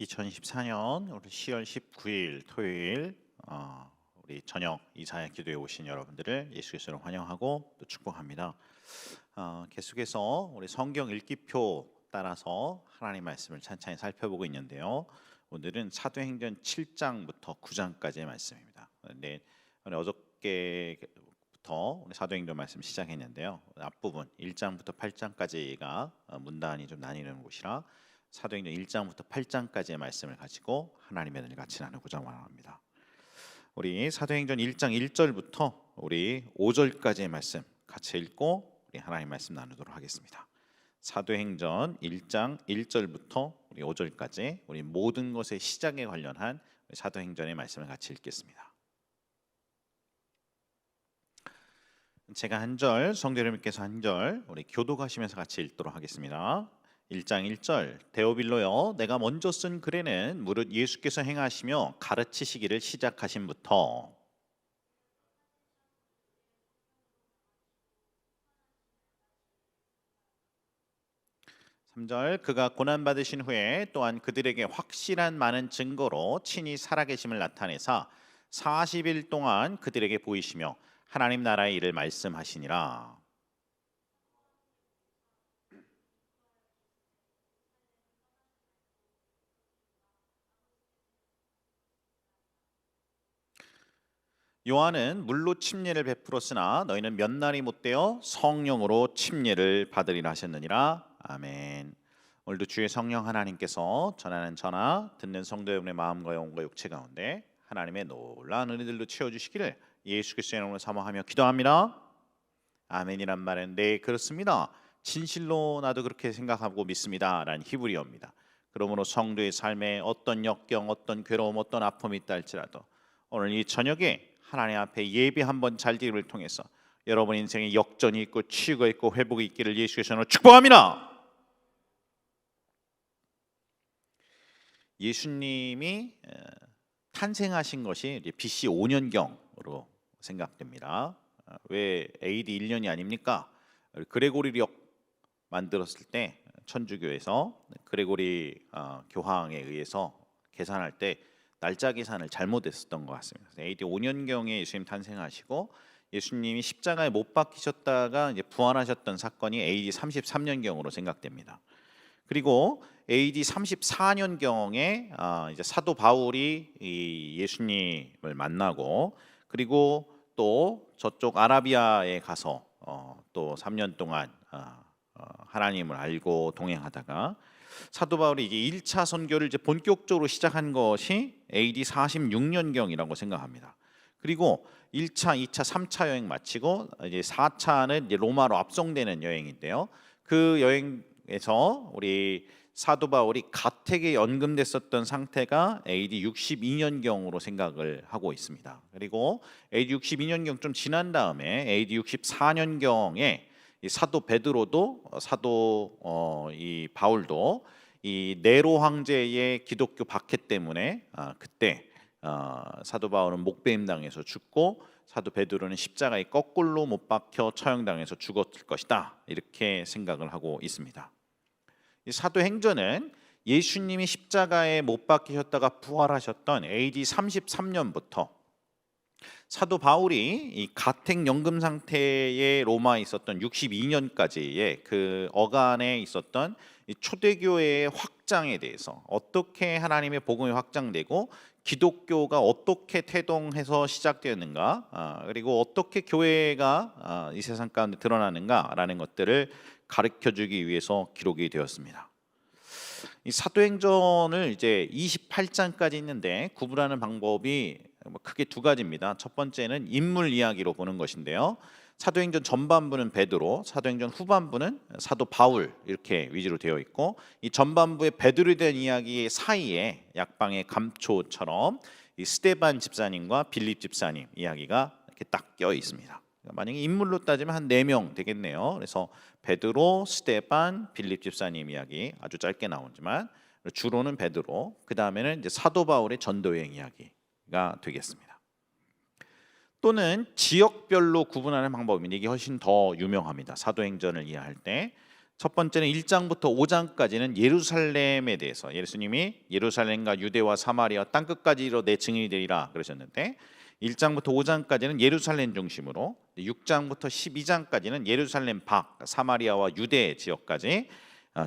2024년 우리 10월 19일 토요일 우리 저녁 이사야 기도에 오신 여러분들을 예수 그리스도로 환영하고 또 축복합니다. 계속해서 우리 성경 읽기표 따라서 하나님 말씀을 찬찬히 살펴보고 있는데요. 오늘은 사도행전 7장부터 9장까지의 말씀입니다. 네, 어저께부터 우리 사도행전 말씀 시작했는데요. 앞부분 1장부터 8장까지가 문단이 좀 나뉘는 곳이라 사도행전 1장부터 8장까지의 말씀을 가지고 하나님의 은혜를 같이 나누고자 합니다. 우리 사도행전 1장 1절부터 우리 5절까지의 말씀 같이 읽고 우리 하나님 말씀 나누도록 하겠습니다. 사도행전 1장 1절부터 우리 5절까지 우리 모든 것의 시작에 관련한 사도행전의 말씀을 같이 읽겠습니다. 제가 한 절, 성도여러분께서 한 절 우리 교독하시면서 같이 읽도록 하겠습니다. 1장 1절 데오빌로여 내가 먼저 쓴 글에는 무릇 예수께서 행하시며 가르치시기를 시작하심부터 3절 그가 고난받으신 후에 또한 그들에게 확실한 많은 증거로 친히 살아계심을 나타내사 40일 동안 그들에게 보이시며 하나님 나라의 일을 말씀하시니라. 요한은 물로 침례를 베풀었으나 너희는 몇 날이 못되어 성령으로 침례를 받으리라 하셨느니라. 아멘. 오늘도 주의 성령 하나님께서 전하는 전하 듣는 성도 여러분의 마음과 영혼과 육체 가운데 하나님의 놀라운 은혜들로 채워주시기를 예수 그리스도의 이름으로 사모하며 기도합니다. 아멘이란 말은 네 그렇습니다. 진실로 나도 그렇게 생각하고 믿습니다 라는 히브리어입니다. 그러므로 성도의 삶에 어떤 역경, 어떤 괴로움, 어떤 아픔이 있다 할지라도 오늘 이 저녁에 하나님 앞에 예배 한번 잘 드림을 통해서 여러분 인생에 역전이 있고 치유가 있고 회복이 있기를 예수 그리스도로 축복합니다. 예수님이 탄생하신 것이 BC 5년경으로 생각됩니다. 왜 AD 1년이 아닙니까? 그레고리력 만들었을 때 천주교에서 그레고리 교황에 의해서 계산할 때 날짜 계산을 잘못했었던 것 같습니다. AD 5년경에 예수님 탄생하시고 예수님이 십자가에 못 박히셨다가 이제 부활하셨던 사건이 AD 33년경으로 생각됩니다. 그리고 AD 34년경에 이제 사도 바울이 이 예수님을 만나고 그리고 또 저쪽 아라비아에 가서 또 3년 동안 하나님을 알고 동행하다가 사도 바울이 이제 1차 선교를 이제 본격적으로 시작한 것이 AD 46년경이라고 생각합니다. 그리고 1차, 2차, 3차 여행 마치고 이제 4차는 이제 로마로 압송되는 여행인데요. 그 여행에서 우리 사도 바울이 가택에 연금됐었던 상태가 AD 62년경으로 생각을 하고 있습니다. 그리고 AD 62년경 좀 지난 다음에 AD 64년경에 이 사도 베드로도 이 바울도 이 네로 황제의 기독교 박해 때문에 그때 사도 바울은 목베임 당해서 죽고 사도 베드로는 십자가에 거꾸로 못 박혀 처형당해서 죽었을 것이다 이렇게 생각을 하고 있습니다. 이 사도행전은 예수님이 십자가에 못 박히셨다가 부활하셨던 AD 33년부터 사도 바울이 이 가택 연금 상태의 로마에 있었던 62년까지의 그 어간에 있었던 이 초대교회의 확장에 대해서 어떻게 하나님의 복음이 확장되고 기독교가 어떻게 태동해서 시작되었는가 그리고 어떻게 교회가 이 세상 가운데 드러나는가라는 것들을 가르쳐주기 위해서 기록이 되었습니다. 이 사도행전을 이제 28장까지 있는데 구분하는 방법이 크게 두 가지입니다. 첫 번째는 인물 이야기로 보는 것인데요. 사도행전 전반부는 베드로, 사도행전 후반부는 사도 바울 이렇게 위주로 되어 있고 이 전반부의 베드로에 대한 이야기 사이에 약방의 감초처럼 이 스데반 집사님과 빌립 집사님 이야기가 이렇게 딱 껴 있습니다. 만약에 인물로 따지면 한 4명 되겠네요. 그래서 베드로, 스데반, 빌립 집사님 이야기 아주 짧게 나오지만 주로는 베드로, 그 다음에는 이제 사도 바울의 전도여행 이야기가 되겠습니다. 또는 지역별로 구분하는 방법입니다. 이게 훨씬 더 유명합니다. 사도행전을 이해할 때 첫 번째는 1장부터 5장까지는 예루살렘에 대해서 예수님이 예루살렘과 유대와 사마리아 땅끝까지로 내 증인이 되리라 그러셨는데 1장부터 5장까지는 예루살렘 중심으로 6장부터 12장까지는 예루살렘 밖 사마리아와 유대 지역까지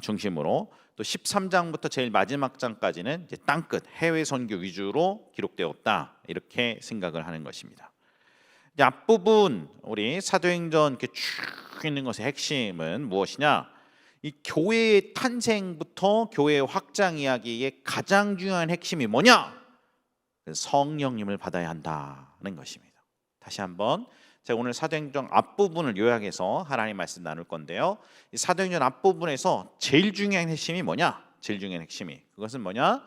중심으로 또 13장부터 제일 마지막 장까지는 이제 땅끝 해외 선교 위주로 기록되었다 이렇게 생각을 하는 것입니다. 이제 앞부분 우리 사도행전 이렇게 쭉 있는 것의 핵심은 무엇이냐? 이 교회의 탄생부터 교회의 확장 이야기의 가장 중요한 핵심이 뭐냐? 성령님을 받아야 한다는 것입니다. 다시 한번 제가 오늘 사도행전 앞부분을 요약해서 하나님 말씀 나눌 건데요. 이 사도행전 앞부분에서 제일 중요한 핵심이 뭐냐? 제일 중요한 핵심이 그것은 뭐냐?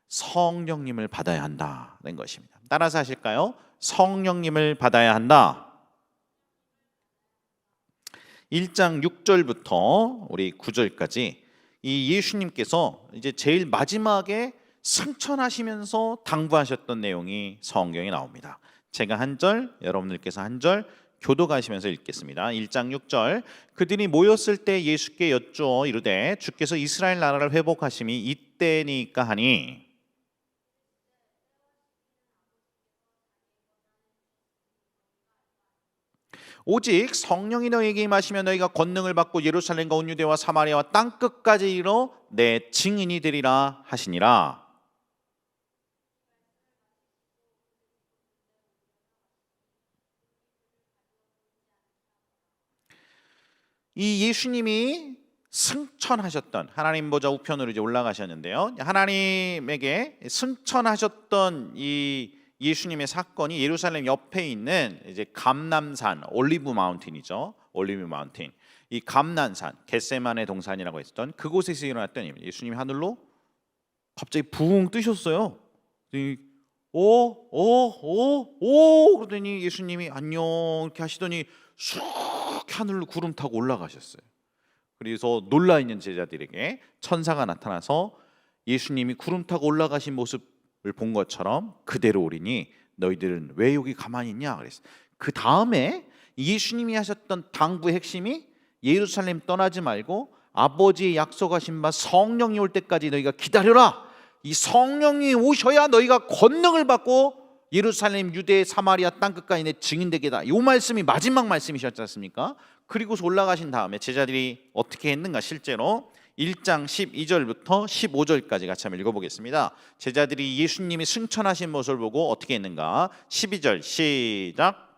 성령님을 받아야 한다는 것입니다. 따라서 하실까요? 성령님을 받아야 한다. 1장 6절부터 우리 9절까지 이 예수님께서 이제 제일 마지막에 승천하시면서 당부하셨던 내용이 성경에 나옵니다. 제가 한 절, 여러분들께서 한 절 교독하시면서 읽겠습니다. 1장 6절 그들이 모였을 때 예수께 여쭈어 이르되 주께서 이스라엘 나라를 회복하심이 이때니까 하니 오직 성령이 너희에게 임하시면 너희가 권능을 받고 예루살렘과 온 유대와 사마리아와 땅끝까지 이르러 내 증인이 되리라 하시니라. 이 예수님이 승천하셨던 하나님 보좌 우편으로 이제 올라가셨는데요. 하나님에게 승천하셨던 이 예수님의 사건이 예루살렘 옆에 있는 이제 감람산 올리브 마운틴이죠. 올리브 마운틴. 이 감람산 겟세마네 동산이라고 했던 그곳에서 일어났던 일입니다. 예수님이 하늘로 갑자기 붕 뜨셨어요. 오 그러더니 예수님이 안녕 이렇게 하시더니 쑥 하늘로 구름 타고 올라가셨어요. 그래서 놀라 있는 제자들에게 천사가 나타나서 예수님이 구름 타고 올라가신 모습을 본 것처럼 그대로 오리니 너희들은 왜 여기 가만히 있냐 그랬어요. 그 다음에 예수님이 하셨던 당부의 핵심이 예루살렘 떠나지 말고 아버지의 약속하신 바 성령이 올 때까지 너희가 기다려라. 이 성령이 오셔야 너희가 권능을 받고 예루살렘, 유대, 사마리아 땅끝까지 내 증인되게다. 이 말씀이 마지막 말씀이셨지 않습니까? 그리고서 올라가신 다음에 제자들이 어떻게 했는가 실제로 1장 12절부터 15절까지 같이 한번 읽어보겠습니다. 제자들이 예수님이 승천하신 모습을 보고 어떻게 했는가? 12절 시작.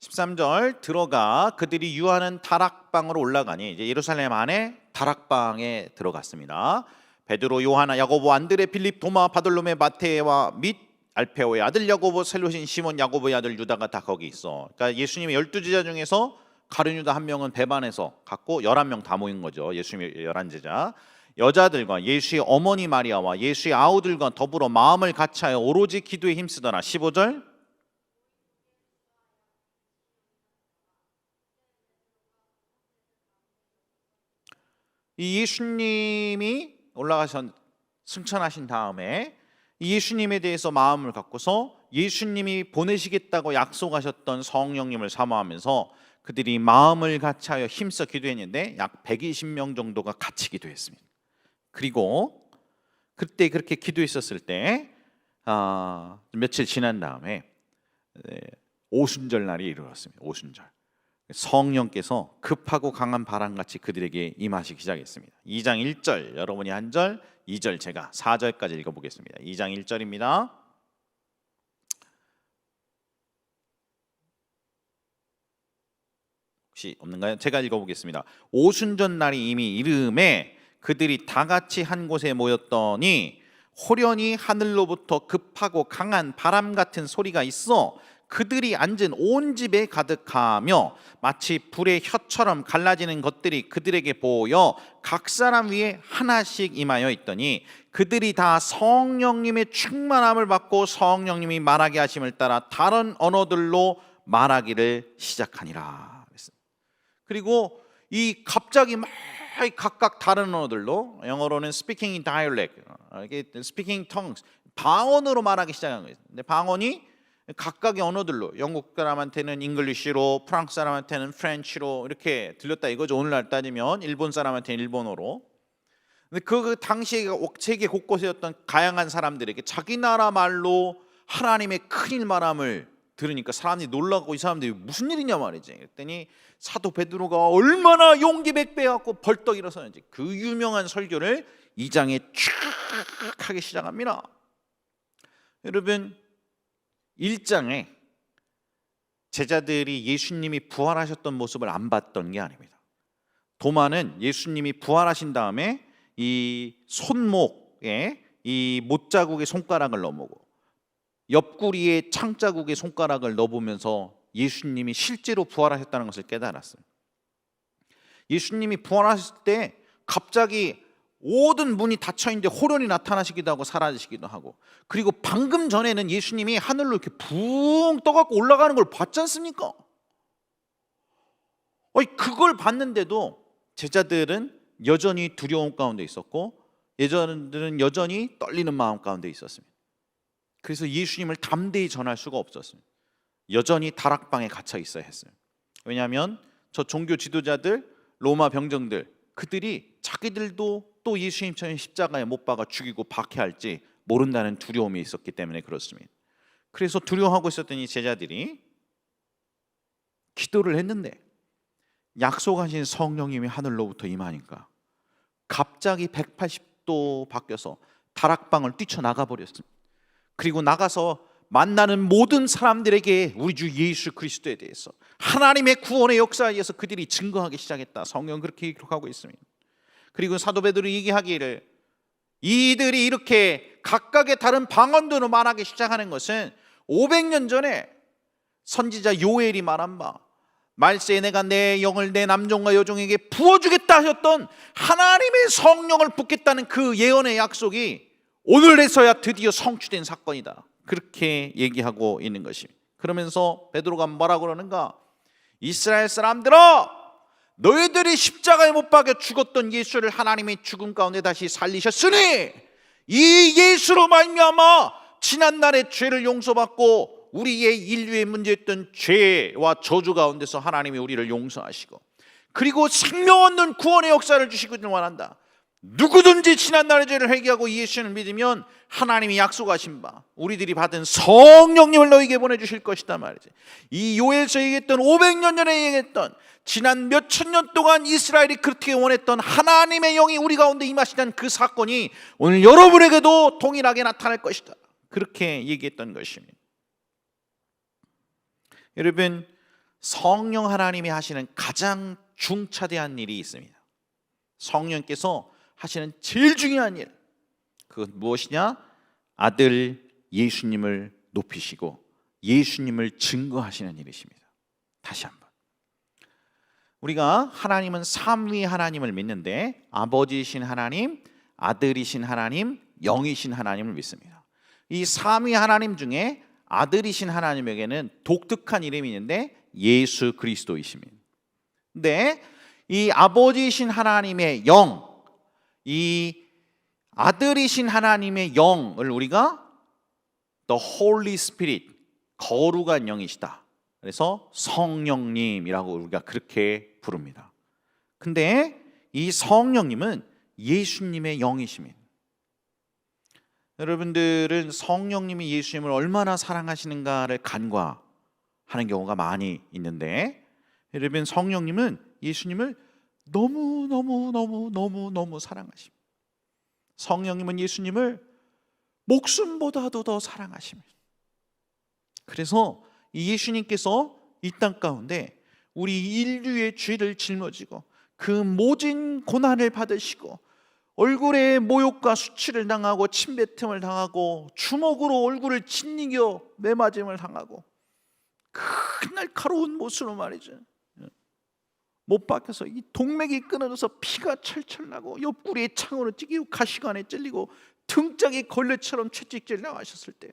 13절 들어가 그들이 유하는 다락방으로 올라가니 이제 예루살렘 안에 다락방에 들어갔습니다. 베드로, 요하나, 야고보, 안드레, 빌립, 도마, 바돌로메, 마테와 및 알페오의 아들 야고보, 셀롯인 시몬, 야고보의 아들 유다가 다 거기 있어. 그러니까 예수님의 12제자 중에서 가룟 유다 한 명은 배반해서 갔고 11명 다 모인 거죠. 예수님의 11제자. 여자들과 예수의 어머니 마리아와 예수의 아우들과 더불어 마음을 같이하여 오로지 기도에 힘쓰더라. 15절 이 예수님이 올라가신 승천하신 다음에 예수님에 대해서 마음을 갖고서 예수님이 보내시겠다고 약속하셨던 성령님을 사모하면서 그들이 마음을 같이하여 힘써 기도했는데 약 120명 정도가 같이 기도했습니다. 그리고 그때 그렇게 기도했었을 때 며칠 지난 다음에 오순절 날이 이르렀습니다. 오순절. 성령께서 급하고 강한 바람같이 그들에게 임하시기 시작했습니다. 2장 1절 여러분이 한 절, 2절 제가 4절까지 읽어보겠습니다. 2장 1절입니다. 혹시 없는가요? 제가 읽어보겠습니다. 오순절 날이 이미 이름에 그들이 다 같이 한 곳에 모였더니 호련히 하늘로부터 급하고 강한 바람 같은 소리가 있어 그들이 앉은 온 집에 가득하며 마치 불의 혀처럼 갈라지는 것들이 그들에게 보여 각 사람 위에 하나씩 임하여 있더니 그들이 다 성령님의 충만함을 받고 성령님이 말하게 하심을 따라 다른 언어들로 말하기를 시작하니라. 그리고 이 갑자기 막 각각 다른 언어들로 영어로는 speaking in dialect, speaking tongues 방언으로 말하기 시작한 거예요. 근데 방언이 각각의 언어들로, 영국 사람한테는 잉글리시로, 프랑스 사람한테는 프렌치로 이렇게 들렸다 이거죠. 오늘날 따지면 일본 사람한테는 일본어로. 근데 그 당시에 세계 곳곳에였던 다양한 사람들에게 자기 나라 말로 하나님의 큰일 말함을 들으니까 사람들이 놀라고 이 사람들이 무슨 일이냐 말이지. 그랬더니 사도 베드로가 얼마나 용기 백배갖고 벌떡 일어서는지 그 유명한 설교를 2장에 쭉 하기 시작합니다. 여러분, 1장에 제자들이 예수님이 부활하셨던 모습을 안 봤던 게 아닙니다. 도마는 예수님이 부활하신 다음에 이 손목에 이 못자국의 손가락을 넣어보고 옆구리에 창자국의 손가락을 넣어보면서 예수님이 실제로 부활하셨다는 것을 깨달았어요. 예수님이 부활하셨을 때 갑자기 모든 문이 닫혀있는데 호련히 나타나시기도 하고 사라지시기도 하고, 그리고 방금 전에는 예수님이 하늘로 이렇게 붕 떠갖고 올라가는 걸 봤지 않습니까? 그걸 봤는데도 제자들은 여전히 두려움 가운데 있었고 제자들은 여전히 떨리는 마음 가운데 있었습니다. 그래서 예수님을 담대히 전할 수가 없었습니다. 여전히 다락방에 갇혀 있어야 했어요. 왜냐하면 저 종교 지도자들, 로마 병정들, 그들이 자기들도 또 예수님처럼 십자가에 못 박아 죽이고 박해할지 모른다는 두려움이 있었기 때문에 그렇습니다. 그래서 두려워하고 있었던 이 제자들이 기도를 했는데 약속하신 성령님이 하늘로부터 임하니까 갑자기 180도 바뀌어서 다락방을 뛰쳐나가 버렸습니다. 그리고 나가서 만나는 모든 사람들에게 우리 주 예수 그리스도에 대해서 하나님의 구원의 역사에 의해서 그들이 증거하기 시작했다. 성경은 그렇게 기록하고 있습니다. 그리고 사도 베드로 얘기하기를 이들이 이렇게 각각의 다른 방언들로 말하기 시작하는 것은 500년 전에 선지자 요엘이 말한 바 말세에 내가 내 영을 내 남종과 여종에게 부어주겠다 하셨던 하나님의 성령을 붓겠다는 그 예언의 약속이 오늘에서야 드디어 성취된 사건이다. 그렇게 얘기하고 있는 것입니다. 그러면서 베드로가 뭐라고 그러는가? 이스라엘 사람들아, 너희들이 십자가에 못 박여 죽었던 예수를 하나님의 죽음 가운데 다시 살리셨으니 이 예수로 말미암아 지난날의 죄를 용서받고 우리의 인류의 문제였던 죄와 저주 가운데서 하나님이 우리를 용서하시고 그리고 생명 얻는 구원의 역사를 주시기를 원한다. 누구든지 지난날의 죄를 회개하고 예수를 믿으면 하나님이 약속하신 바 우리들이 받은 성령님을 너에게 보내주실 것이다 말이지. 이 요엘서 얘기했던 500년 전에 얘기했던 지난 몇천 년 동안 이스라엘이 그렇게 원했던 하나님의 영이 우리 가운데 임하시는 그 사건이 오늘 여러분에게도 동일하게 나타날 것이다. 그렇게 얘기했던 것입니다. 여러분, 성령 하나님이 하시는 가장 중차대한 일이 있습니다. 성령께서 하시는 제일 중요한 일, 그건 무엇이냐? 아들 예수님을 높이시고 예수님을 증거하시는 일이십니다. 다시 한번, 우리가 하나님은 삼위 하나님을 믿는데 아버지이신 하나님, 아들이신 하나님, 영이신 하나님을 믿습니다. 이 삼위 하나님 중에 아들이신 하나님에게는 독특한 이름이 있는데 예수 그리스도이십니다. 근데 이 아버지이신 하나님의 영, 이 아들이신 하나님의 영을 우리가 The Holy Spirit, 거룩한 영이시다. 그래서 성령님이라고 우리가 그렇게 부릅니다. 근데 이 성령님은 예수님의 영이십니다. 여러분들은 성령님이 예수님을 얼마나 사랑하시는가를 간과하는 경우가 많이 있는데, 여러분, 성령님은 예수님을 너무 사랑하십니다. 성령님은 예수님을 목숨보다도 더 사랑하십니다. 그래서 이 예수님께서 이 땅 가운데 우리 인류의 죄를 짊어지고 그 모진 고난을 받으시고 얼굴에 모욕과 수치를 당하고 침뱉음을 당하고 주먹으로 얼굴을 짓이겨 매맞음을 당하고 그 날카로운 못으로 말이죠, 못 박혀서 이 동맥이 끊어져서 피가 철철 나고 옆구리에 창으로 찌기고 가시관에 찔리고 등짝이 걸레처럼 채찍질 나가셨을 때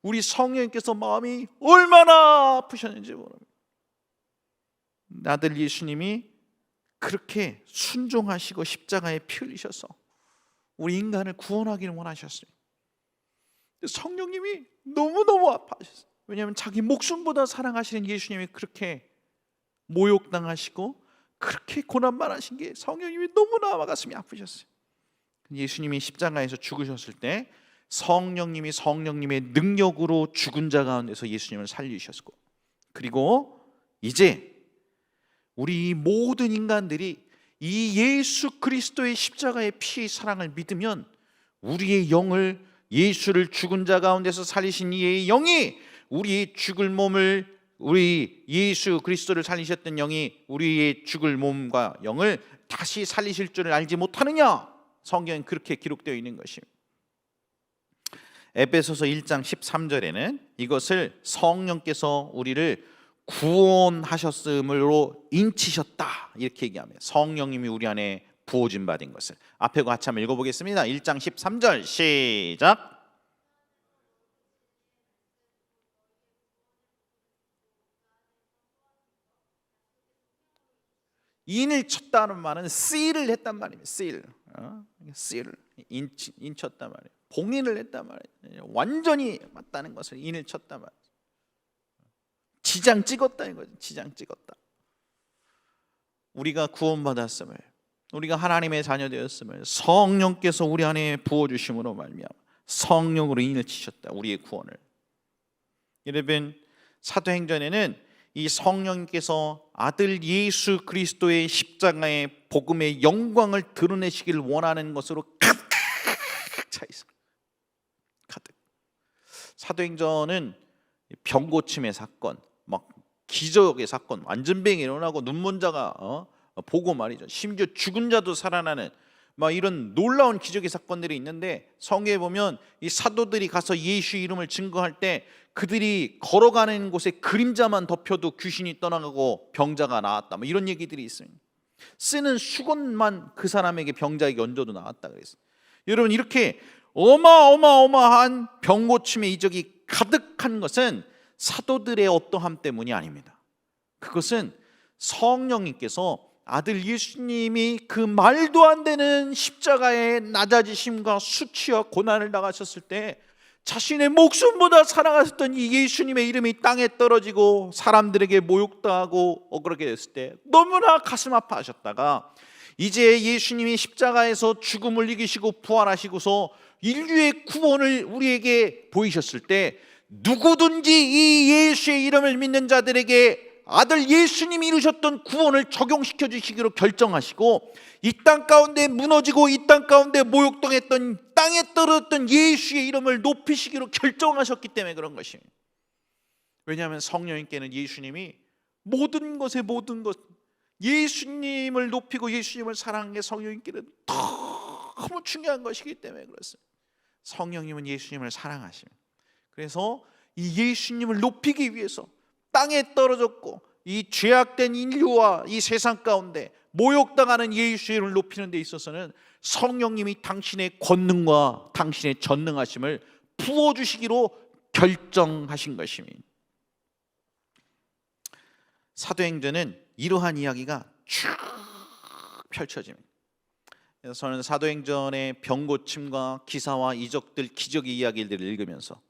우리 성령님께서 마음이 얼마나 아프셨는지 모릅니다. 아들 예수님이 그렇게 순종하시고 십자가에 피 흘리셔서 우리 인간을 구원하기를 원하셨어요. 성령님이 너무너무 아파하셨어요. 왜냐하면 자기 목숨보다 사랑하시는 예수님이 그렇게 모욕당하시고 그렇게 고난만하신 게 성령님이 너무나 가슴이 아프셨어요. 예수님이 십자가에서 죽으셨을 때 성령님이 성령님의 능력으로 죽은 자 가운데서 예수님을 살리셨고, 그리고 이제 우리 모든 인간들이 이 예수 그리스도의 십자가의 피의 사랑을 믿으면 우리의 영을, 예수를 죽은 자 가운데서 살리신 이의 영이 우리의 죽을 몸을, 우리 예수 그리스도를 살리셨던 영이 우리의 죽을 몸과 영을 다시 살리실 줄을 알지 못하느냐? 성경은 그렇게 기록되어 있는 것입니다. 에베소서 1장 13절에는 이것을 성령께서 우리를 구원하셨음으로 인치셨다 이렇게 얘기합니다. 성령님이 우리 안에 부어진 바 된 것을. 앞에 같이 한번 읽어보겠습니다. 1장 13절 시작. 인을 쳤다는 말은 seal을 했단 말입니다. seal, 인쳤단 말이에요. 봉인을 했단 말이에요. 완전히 맞다는 것을 인을 쳤단 말이에요. 지장 찍었다 이거죠. 지장 찍었다. 우리가 구원받았음을, 우리가 하나님의 자녀 되었음을 성령께서 우리 안에 부어주심으로 말미암아 성령으로 인을 치셨다. 우리의 구원을. 여러분, 사도행전에는 이 성령께서 아들 예수 그리스도의 십자가의 복음의 영광을 드러내시길 원하는 것으로 가득 차 있습니다. 가득. 사도행전은 병고침의 사건, 막 기적의 사건, 완전병이 일어나고 눈먼자가 보고 말이죠. 심지어 죽은 자도 살아나는 막 이런 놀라운 기적의 사건들이 있는데, 성경에 보면 이 사도들이 가서 예수 이름을 증거할 때 그들이 걸어가는 곳에 그림자만 덮여도 귀신이 떠나가고 병자가 나았다, 뭐 이런 얘기들이 있습니다. 쓰는 수건만 그 사람에게 병자에게 얹어도 나았다 그랬어요. 여러분, 이렇게 어마어마한 병고침의 이적이 가득한 것은 사도들의 어떠함 때문이 아닙니다. 그것은 성령님께서 아들 예수님이 그 말도 안 되는 십자가의 낮아지심과 수치와 고난을 당하셨을 때 자신의 목숨보다 사랑하셨던 이 예수님의 이름이 땅에 떨어지고 사람들에게 모욕당하고 억울하게 됐을 때 너무나 가슴 아파하셨다가, 이제 예수님이 십자가에서 죽음을 이기시고 부활하시고서 인류의 구원을 우리에게 보이셨을 때 누구든지 이 예수의 이름을 믿는 자들에게 아들 예수님이 이루셨던 구원을 적용시켜 주시기로 결정하시고, 이 땅 가운데 무너지고 이 땅 가운데 모욕당했던, 땅에 떨어졌던 예수의 이름을 높이시기로 결정하셨기 때문에 그런 것입니다. 왜냐하면 성령님께는 예수님이 모든 것의 모든 것, 예수님을 높이고 예수님을 사랑하는 게 성령님께는 너무 중요한 것이기 때문에 그렇습니다. 성령님은 예수님을 사랑하십니다. 그래서 이 예수님을 높이기 위해서 땅에 떨어졌고 이 죄악된 인류와 이 세상 가운데 모욕당하는 예수를 높이는 데 있어서는 성령님이 당신의 권능과 당신의 전능하심을 부어주시기로 결정하신 것입니다. 사도행전은 이러한 이야기가 쭉 펼쳐집니다. 그래서 저는 사도행전의 병고침과 기사와 이적들, 기적의 이야기들을 읽으면서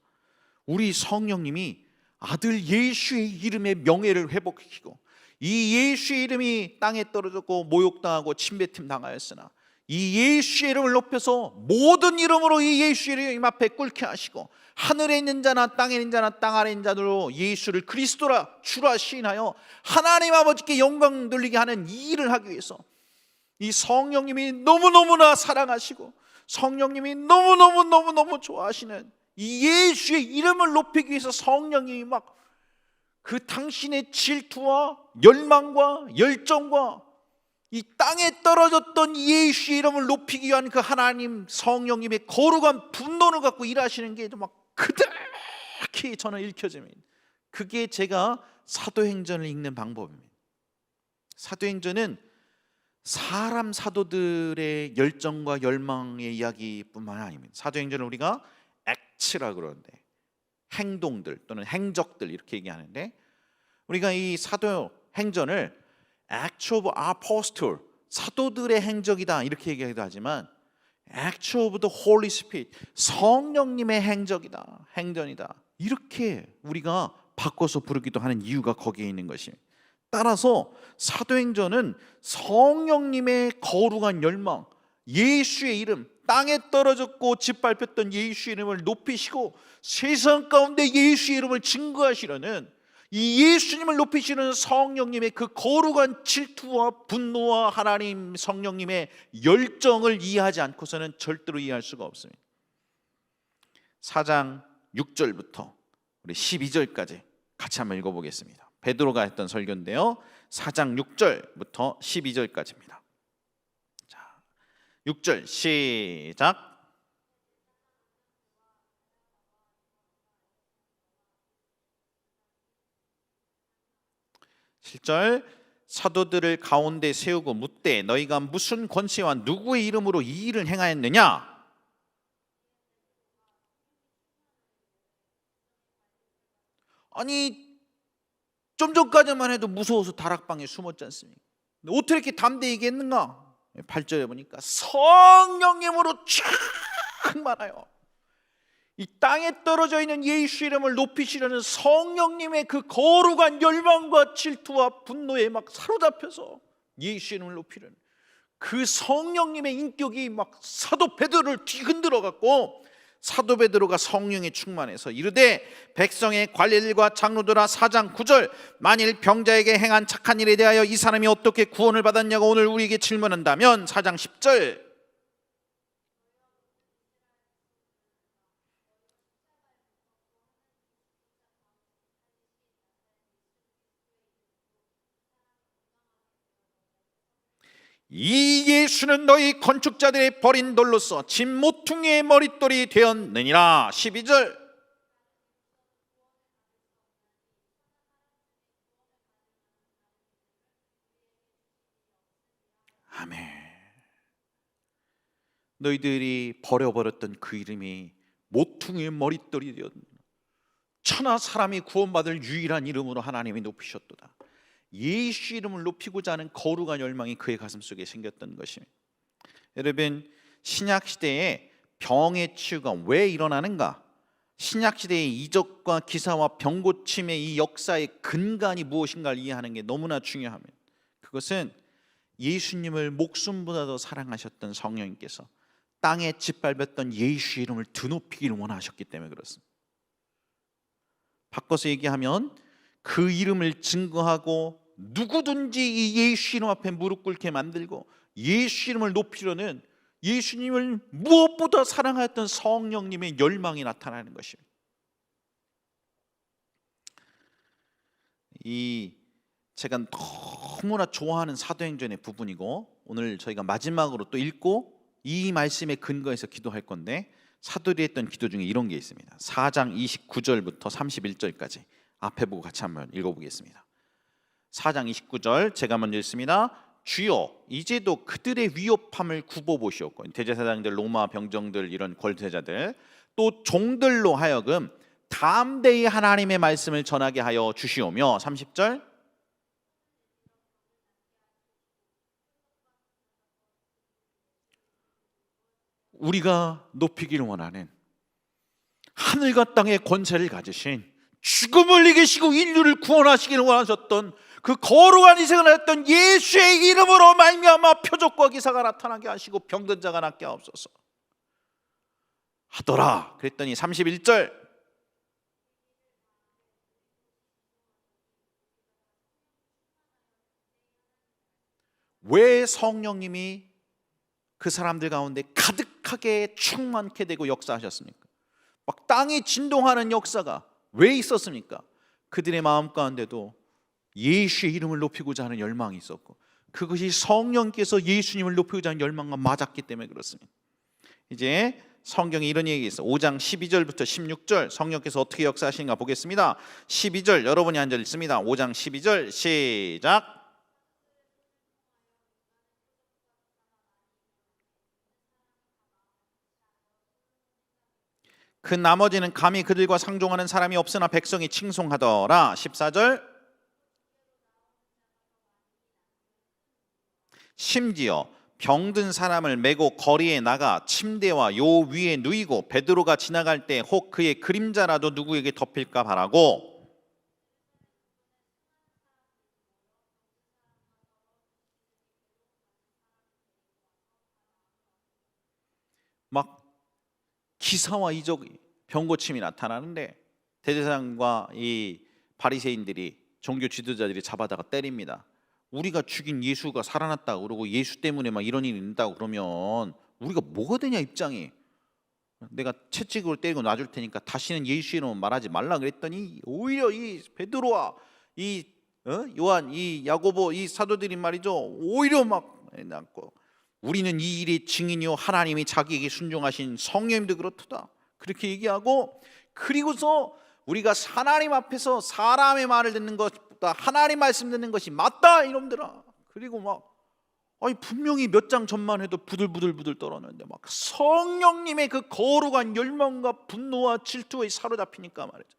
우리 성령님이 아들 예수의 이름의 명예를 회복시키고, 이 예수의 이름이 땅에 떨어졌고 모욕당하고 침뱉음 당하였으나 이 예수의 이름을 높여서 모든 이름으로 이 예수의 이름 앞에 꿇게 하시고, 하늘에 있는 자나 땅에 있는 자나 땅 아래 있는 자들로 예수를 그리스도라 주라 시인하여 하나님 아버지께 영광 돌리게 하는 이 일을 하기 위해서 이 성령님이 너무너무나 사랑하시고 성령님이 너무너무 좋아하시는 이 예수의 이름을 높이기 위해서 성령님이 막 그 당신의 질투와 열망과 열정과 이 땅에 떨어졌던 예수의 이름을 높이기 위한 그 하나님 성령님의 거룩한 분노를 갖고 일하시는 게 막 그득히 저는 읽혀집니다. 그게 제가 사도행전을 읽는 방법입니다. 사도행전은 사람 사도들의 열정과 열망의 이야기뿐만 아닙니다. 사도행전을 우리가 액츠라 그러는데, 행동들 또는 행적들 이렇게 얘기하는데, 우리가 이 사도행전을 Acts of Apostles, 사도들의 행적이다 이렇게 얘기하기도 하지만 Act of the Holy Spirit, 성령님의 행전이다. 이렇게 우리가 바꿔서 부르기도 하는 이유가 거기에 있는 것입니다. 따라서 사도행전은 성령님의 거룩한 열망, 예수의 이름, 땅에 떨어졌고 짓밟혔던 예수의 이름을 높이시고 세상 가운데 예수의 이름을 증거하시려는, 이 예수님을 높이시는 성령님의 그 거룩한 질투와 분노와 하나님 성령님의 열정을 이해하지 않고서는 절대로 이해할 수가 없습니다. 4장 6절부터 우리 12절까지 같이 한번 읽어보겠습니다. 베드로가 했던 설교인데요, 4장 6절부터 12절까지입니다. 자, 6절 시작. 7절 사도들을 가운데 세우고 묻되 너희가 무슨 권세와 누구의 이름으로 이 일을 행하였느냐? 아니 좀 전까지만 해도 무서워서 다락방에 숨었지 않습니까? 어떻게 이렇게 담대히 얘기했는가? 8절에 보니까 성령님으로 충만하여 이 땅에 떨어져 있는 예수 이름을 높이시려는 성령님의 그 거룩한 열망과 질투와 분노에 막 사로잡혀서 예수 이름을 높이려는 그 성령님의 인격이 막 사도 베드로를 뒤흔들어 갖고, 사도 베드로가 성령에 충만해서 이르되 백성의 관리들과 장로들아, 4장 9절 만일 병자에게 행한 착한 일에 대하여 이 사람이 어떻게 구원을 받았냐고 오늘 우리에게 질문한다면, 4장 10절 이 예수는 너희 건축자들의 버린 돌로서 진 모퉁이의 머릿돌이 되었느니라. 12절 아멘. 너희들이 버려버렸던 그 이름이 모퉁이의 머릿돌이 되었느니라. 천하 사람이 구원받을 유일한 이름으로 하나님이 높이셨도다. 예수 이름을 높이고자 하는 거룩한 열망이 그의 가슴 속에 생겼던 것입니다. 여러분, 신약시대에 병의 치유가 왜 일어나는가? 신약시대의 이적과 기사와 병고침의 이 역사의 근간이 무엇인가를 이해하는 게 너무나 중요합니다. 그것은 예수님을 목숨보다 더 사랑하셨던 성령님께서 땅에 짓밟았던 예수 이름을 드높이기를 원하셨기 때문에 그렇습니다. 바꿔서 얘기하면 그 이름을 증거하고 누구든지 이 예수 이름 앞에 무릎 꿇게 만들고 예수 이름을 높이려는 예수님을 무엇보다 사랑하였던 성령님의 열망이 나타나는 것입니다. 이 제가 너무나 좋아하는 사도행전의 부분이고, 오늘 저희가 마지막으로 또 읽고 이 말씀에 근거해서 기도할 건데, 사도들이 했던 기도 중에 이런 게 있습니다. 4장 29절부터 31절까지 앞에 보고 같이 한번 읽어보겠습니다. 4장 29절 제가 먼저 읽습니다. 주여 이제도 그들의 위협함을 굽어보시옵고, 대제사장들, 로마 병정들, 이런 권세자들 또 종들로 하여금 담대히 하나님의 말씀을 전하게 하여 주시오며, 30절 우리가 높이기를 원하는 하늘과 땅의 권세를 가지신, 죽음을 이기시고 인류를 구원하시기를 원하셨던 그 거룩한 희생을 했던 예수의 이름으로 말미암아 표적과 기사가 나타나게 하시고 병든 자가 낫게 하옵소서 하더라. 그랬더니 31절 왜 성령님이 그 사람들 가운데 가득하게 충만케 되고 역사하셨습니까? 막 땅이 진동하는 역사가 왜 있었습니까? 그들의 마음 가운데도 예수의 이름을 높이고자 하는 열망이 있었고, 그것이 성령께서 예수님을 높이고자 하는 열망과 맞았기 때문에 그렇습니다. 이제 성경에 이런 얘기 있어요. 5장 12절부터 16절 성령께서 어떻게 역사하시는가 보겠습니다. 12절 여러분이 앉아 읽습니다. 5장 12절 시작. 그 나머지는 감히 그들과 상종하는 사람이 없으나 백성이 칭송하더라. 14절 심지어 병든 사람을 메고 거리에 나가 침대와 요 위에 누이고 베드로가 지나갈 때 혹 그의 그림자라도 누구에게 덮일까 바라고 막 기사와 이적 병 고침이 나타나는데 대제사장과 이 바리새인들이 종교 지도자들이 잡아다가 때립니다. 우리가 죽인 예수가 살아났다고 그러고 예수 때문에 막 이런 일이 있다고 그러면 우리가 뭐가 되냐 입장이. 내가 채찍으로 때리고 놔줄 테니까 다시는 예수 이름은 말하지 말라 그랬더니 오히려 이 베드로와 이 요한, 이 야고보, 이 사도들이 말이죠, 오히려 막 낳고 우리는 이 일의 증인이요 하나님이 자기에게 순종하신 성령님도 그렇도다 그렇게 얘기하고, 그리고서 우리가 하나님 앞에서 사람의 말을 듣는 것보다 하나님 말씀 듣는 것이 맞다 이놈들아. 그리고 막 아니 분명히 몇 장 전만 해도 부들부들 떨었는데 막 성령님의 그 거룩한 열망과 분노와 질투에 사로잡히니까 말이죠,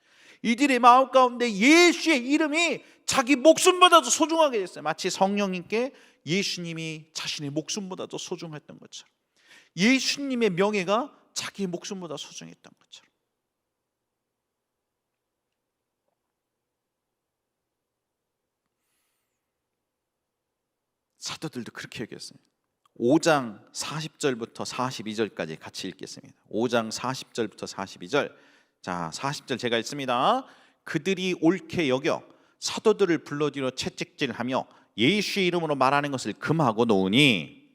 이들의 마음 가운데 예수의 이름이 자기 목숨보다도 소중하게 됐어요. 마치 성령님께 예수님이 자신의 목숨보다도 소중했던 것처럼, 예수님의 명예가 자기의 목숨보다 소중했던 것처럼. 사도들도 그렇게 얘기했습니다. 5장 40절부터 42절까지 같이 읽겠습니다. 5장 40절부터 42절. 자, 40절 제가 읽습니다. 그들이 옳게 여겨 사도들을 불러들여 채찍질하며 예수의 이름으로 말하는 것을 금하고 놓으니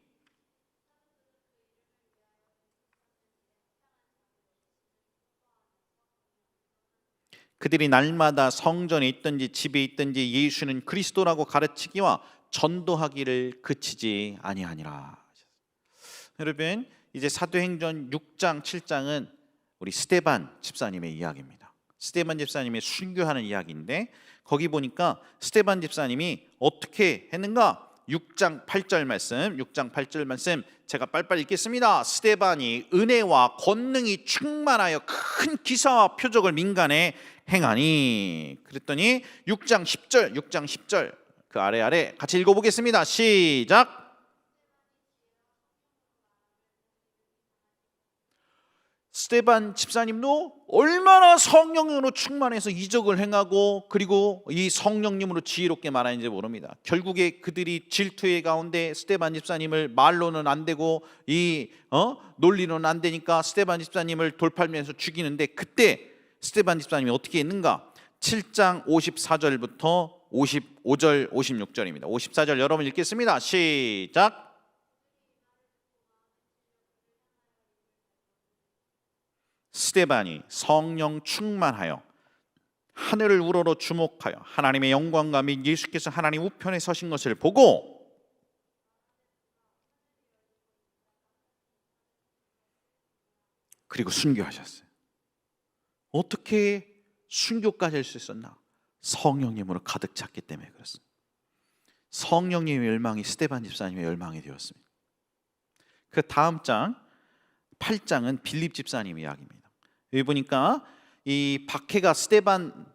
그들이 날마다 성전에 있든지 집에 있든지 예수는 그리스도라고 가르치기와 전도하기를 그치지 아니하니라. 여러분, 이제 사도행전 6장 7장은 우리 스데반 집사님의 이야기입니다. 스데반 집사님의 순교하는 이야기인데 거기 보니까 스데반 집사님이 어떻게 했는가? 6장 8절 말씀, 6장 8절 말씀 제가 빨리빨리 읽겠습니다. 스데반이 은혜와 권능이 충만하여 큰 기사와 표적을 민간에 행하니. 그랬더니 6장 10절 그 아래 같이 읽어보겠습니다. 시작. 스데반 집사님도 얼마나 성령으로 충만해서 이적을 행하고 그리고 이 성령님으로 지혜롭게 말하는지 모릅니다. 결국에 그들이 질투의 가운데 스데반 집사님을 말로는 안 되고 이 논리로는 안 되니까 스데반 집사님을 돌팔면서 죽이는데, 그때 스데반 집사님이 어떻게 했는가? 7장 54절부터 55절 56절입니다. 54절 여러분 읽겠습니다. 시작. 스데반이 성령 충만하여 하늘을 우러러 주목하여 하나님의 영광과 및 예수께서 하나님 우편에 서신 것을 보고 그리고 순교하셨어요. 어떻게 순교까지 할 수 있었나? 성령님으로 가득 찼기 때문에 그렇습니다. 성령님의 열망이 스데반 집사님의 열망이 되었습니다. 그 다음 장 8장은 빌립 집사님 이야기입니다. 여기 보니까 이 박해가 스데반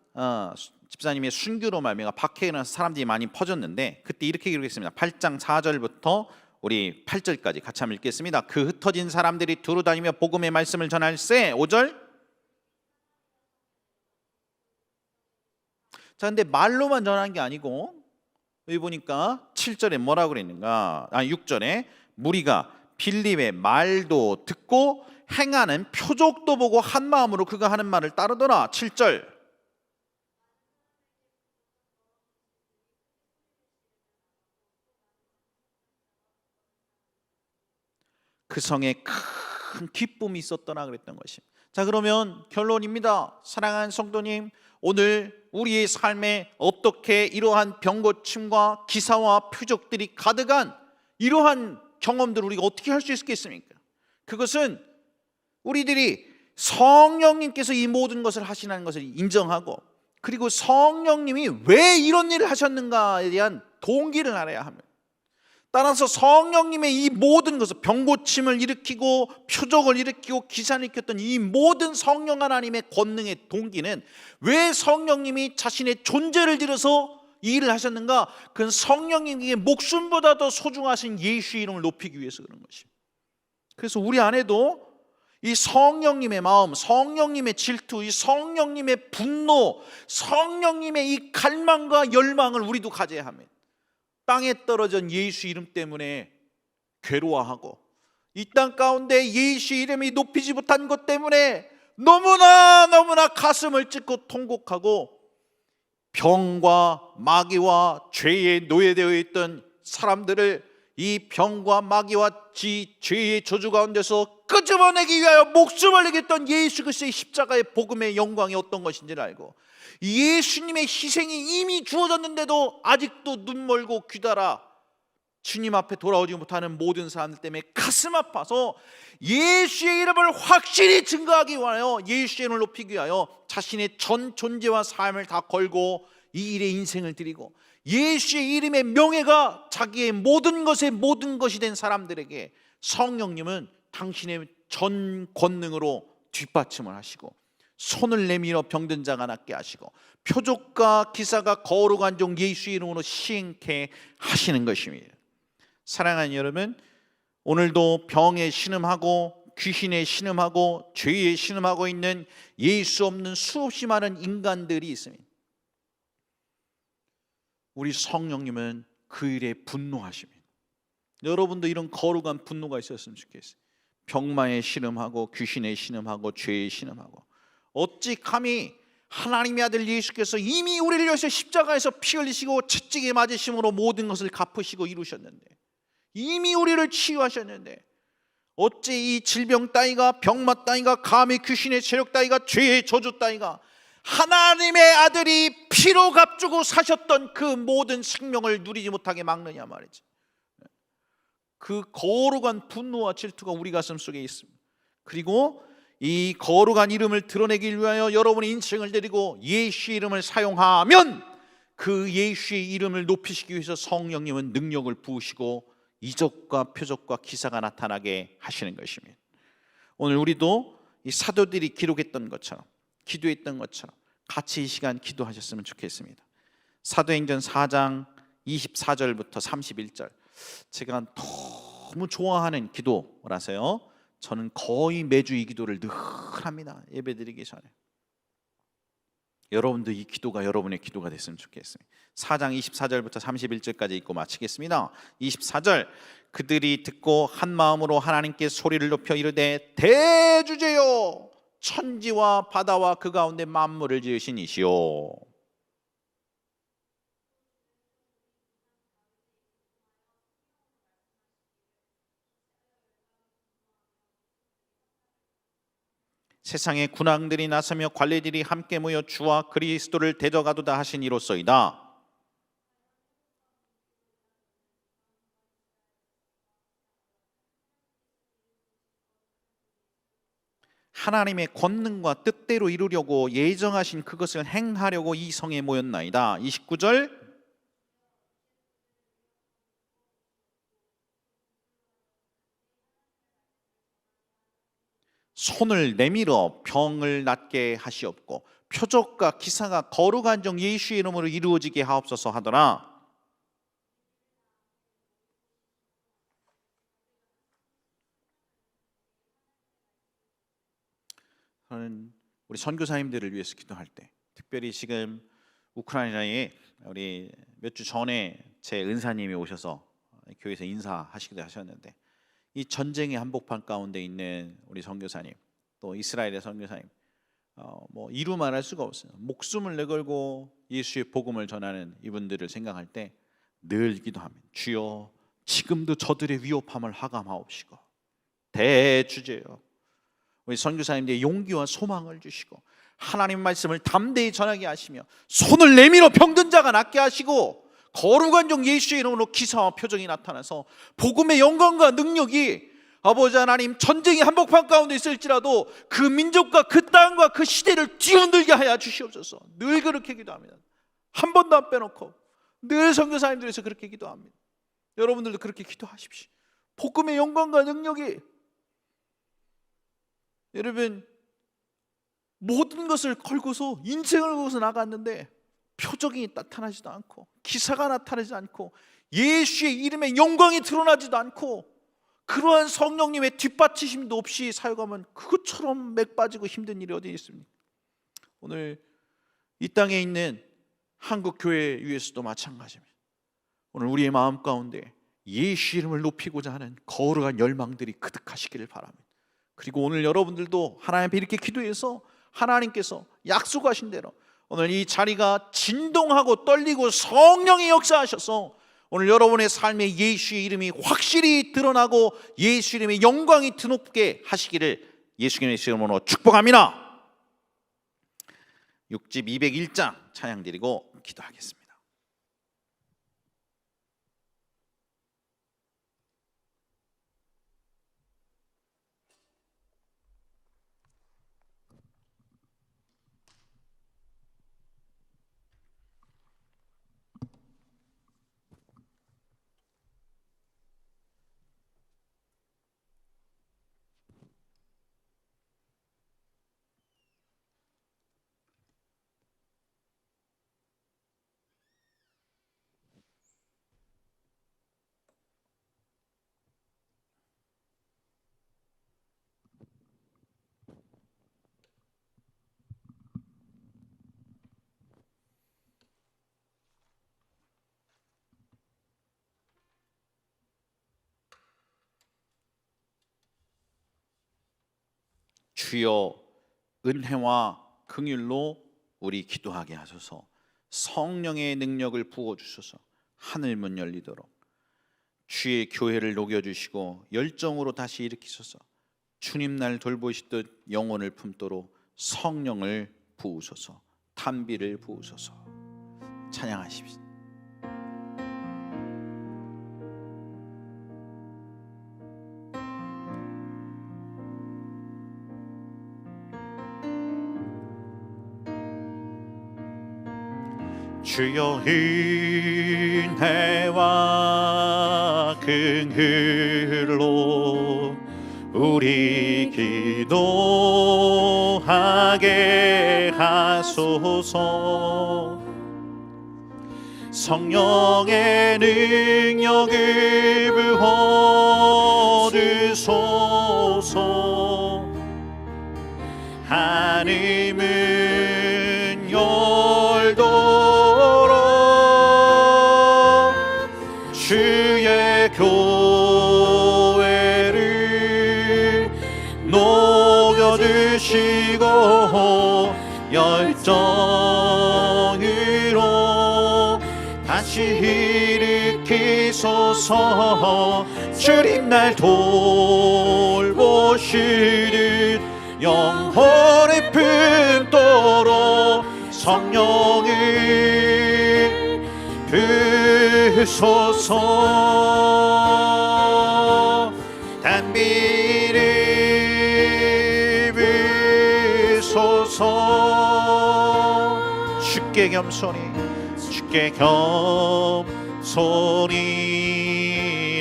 집사님의 순교로 말미암아 박해가 사람들이 많이 퍼졌는데, 그때 이렇게 기록했습니다. 8장 4절부터 우리 8절까지 같이 한번 읽겠습니다. 그 흩어진 사람들이 두루 다니며 복음의 말씀을 전할세. 5절. 자, 근데 말로만 전하는 게 아니고 여기 보니까 7절에 뭐라고 그랬는가? 6절에 무리가 빌립의 말도 듣고 행하는 표적도 보고 한 마음으로 그가 하는 말을 따르더라. 7절. 그 성에 큰 기쁨이 있었더라 그랬던 것입니다. 자, 그러면 결론입니다. 사랑하는 성도님, 오늘 우리의 삶에 어떻게 이러한 병고침과 기사와 표적들이 가득한 이러한 경험들을 우리가 어떻게 할 수 있겠습니까? 그것은 우리들이 성령님께서 이 모든 것을 하시는 것을 인정하고, 그리고 성령님이 왜 이런 일을 하셨는가에 대한 동기를 알아야 합니다. 따라서 성령님의 이 모든 것을, 병고침을 일으키고 표적을 일으키고 기사를 일으켰던 이 모든 성령 하나님의 권능의 동기는 왜 성령님이 자신의 존재를 들여서 이 일을 하셨는가? 그건 성령님에게 목숨보다 더 소중하신 예수의 이름을 높이기 위해서 그런 것입니다. 그래서 우리 안에도 이 성령님의 마음, 성령님의 질투, 이 성령님의 분노, 성령님의 이 갈망과 열망을 우리도 가져야 합니다. 땅에 떨어진 예수 이름 때문에 괴로워하고 이 땅 가운데 예수 이름이 높이지 못한 것 때문에 너무나 가슴을 찢고 통곡하고 병과 마귀와 죄에 노예되어 있던 사람들을 이 병과 마귀와 죄의 저주 가운데서 끄집어내기 위하여 목숨을 내겠던 예수 그리스도의 십자가의 복음의 영광이 어떤 것인지를 알고 예수님의 희생이 이미 주어졌는데도 아직도 눈 멀고 귀달아 주님 앞에 돌아오지 못하는 모든 사람들 때문에 가슴 아파서 예수의 이름을 확실히 증거하기 위하여 예수의 이름을 높이기 위하여 자신의 전 존재와 삶을 다 걸고 이 일에 인생을 드리고 예수의 이름의 명예가 자기의 모든 것의 모든 것이 된 사람들에게 성령님은 당신의 전 권능으로 뒷받침을 하시고 손을 내밀어 병든 자가 낫게 하시고 표적과 기사가 거룩한 종 예수의 이름으로 시행케 하시는 것입니다. 사랑하는 여러분, 오늘도 병에 신음하고 귀신에 신음하고 죄에 신음하고 있는 예수 없는 수없이 많은 인간들이 있습니다. 우리 성령님은 그 일에 분노하십니다. 여러분도 이런 거룩한 분노가 있었으면 좋겠어요. 병마에 신음하고 귀신에 신음하고 죄에 신음하고 어찌 감히 하나님의 아들 예수께서 이미 우리를 위해서 십자가에서 피 흘리시고 채찍에 맞으심으로 모든 것을 갚으시고 이루셨는데 이미 우리를 치유하셨는데 어찌 이 질병 따위가 병마 따위가 감히 귀신의 세력 따위가 죄의 저주 따위가 하나님의 아들이 피로 값주고 사셨던 그 모든 생명을 누리지 못하게 막느냐 말이지. 그 거룩한 분노와 질투가 우리 가슴 속에 있습니다. 그리고 이 거룩한 이름을 드러내기 위하여 여러분의 인생을 드리고 예수의 이름을 사용하면 그 예수의 이름을 높이시기 위해서 성령님은 능력을 부으시고 이적과 표적과 기사가 나타나게 하시는 것입니다. 오늘 우리도 이 사도들이 기록했던 것처럼 기도했던 것처럼 같이 이 시간 기도하셨으면 좋겠습니다. 사도행전 4장 24절부터 31절 제가 너무 좋아하는 기도라서요 저는 거의 매주 이 기도를 늘 합니다. 예배드리기 전에. 여러분도 이 기도가 여러분의 기도가 됐으면 좋겠습니다. 4장 24절부터 31절까지 읽고 마치겠습니다. 24절 그들이 듣고 한 마음으로 하나님께 소리를 높여 이르되 대주제요 천지와 바다와 그 가운데 만물을 지으신 이시오. 세상에 군왕들이 나서며 관리들이 함께 모여 주와 그리스도를 대적하도다 하신 이로소이다. 하나님의 권능과 뜻대로 이루려고 예정하신 그것을 행하려고 이 성에 모였나이다. 29절 손을 내밀어 병을 낫게 하시옵고 표적과 기사가 거룩한 종 예수의 이름으로 이루어지게 하옵소서 하더라. 저는 우리 선교사님들을 위해서 기도할 때 특별히 지금 우크라이나에 우리 몇 주 전에 제 은사님이 오셔서 교회에서 인사하시기도 하셨는데 이 전쟁의 한복판 가운데 있는 우리 선교사님 또 이스라엘의 선교사님 뭐 이루 말할 수가 없어요. 목숨을 내걸고 예수의 복음을 전하는 이분들을 생각할 때 늘 기도합니다. 주여 지금도 저들의 위협함을 하감하옵시고 대주제여 우리 선교사님들의 용기와 소망을 주시고 하나님 말씀을 담대히 전하게 하시며 손을 내밀어 병든 자가 낫게 하시고 거룩한 종 예수의 이름으로 기사와 표적이 나타나서 복음의 영광과 능력이 아버지 하나님 전쟁이 한복판 가운데 있을지라도 그 민족과 그 땅과 그 시대를 뒤흔들게 하여 주시옵소서. 늘 그렇게 기도합니다. 한 번도 안 빼놓고 늘 선교사님들에서 그렇게 기도합니다. 여러분들도 그렇게 기도하십시오. 복음의 영광과 능력이 여러분 모든 것을 걸고서 인생을 걸고서 나갔는데 표적이 나타나지도 않고 기사가 나타나지 않고 예수의 이름의 영광이 드러나지도 않고 그러한 성령님의 뒷받치심도 없이 사역하면 그것처럼 맥 빠지고 힘든 일이 어디 있습니까? 오늘 이 땅에 있는 한국 교회 위에서도 마찬가지입니다. 오늘 우리의 마음 가운데 예수 이름을 높이고자 하는 거룩한 열망들이 그득하시기를 바랍니다. 그리고 오늘 여러분들도 하나님 앞에 이렇게 기도해서 하나님께서 약속하신 대로 오늘 이 자리가 진동하고 떨리고 성령이 역사하셔서 오늘 여러분의 삶에 예수의 이름이 확실히 드러나고 예수 이름의 영광이 드높게 하시기를 예수님의 이름으로 축복합니다. 6집 201장 찬양 드리고 기도하겠습니다. 주여 은혜와 긍휼로 우리 기도하게 하소서. 성령의 능력을 부어주셔서 하늘문 열리도록 주의 교회를 녹여주시고 열정으로 다시 일으키소서. 주님 날 돌보시듯 영혼을 품도록 성령을 부으소서. 탄비를 부으소서. 찬양하십시오. 주여 은혜와 긍휼로 우리 기도하게 하소서. 성령의 능력을 부어주소서. 하늘문 열도록 주의 교회를 녹여주시고 열정으로 다시 일으키소서. 주님 날 돌보시듯 영혼을 품도록 성령을 부소서. 단비를 부소서. 주께 겸손히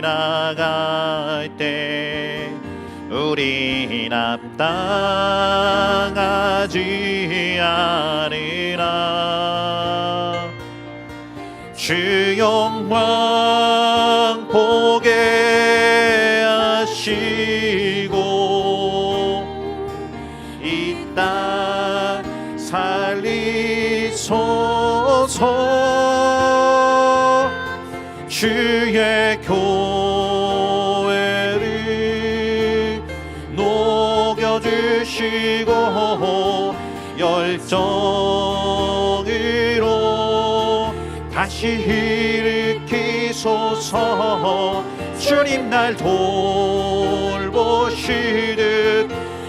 나갈 때 우린 합당하지 않으나 주 영광 보게 하시고 이 땅 살리소서. 주의 교회를 녹여주시고 열정으로 다시 일으키소서. 주님 날 돌보시듯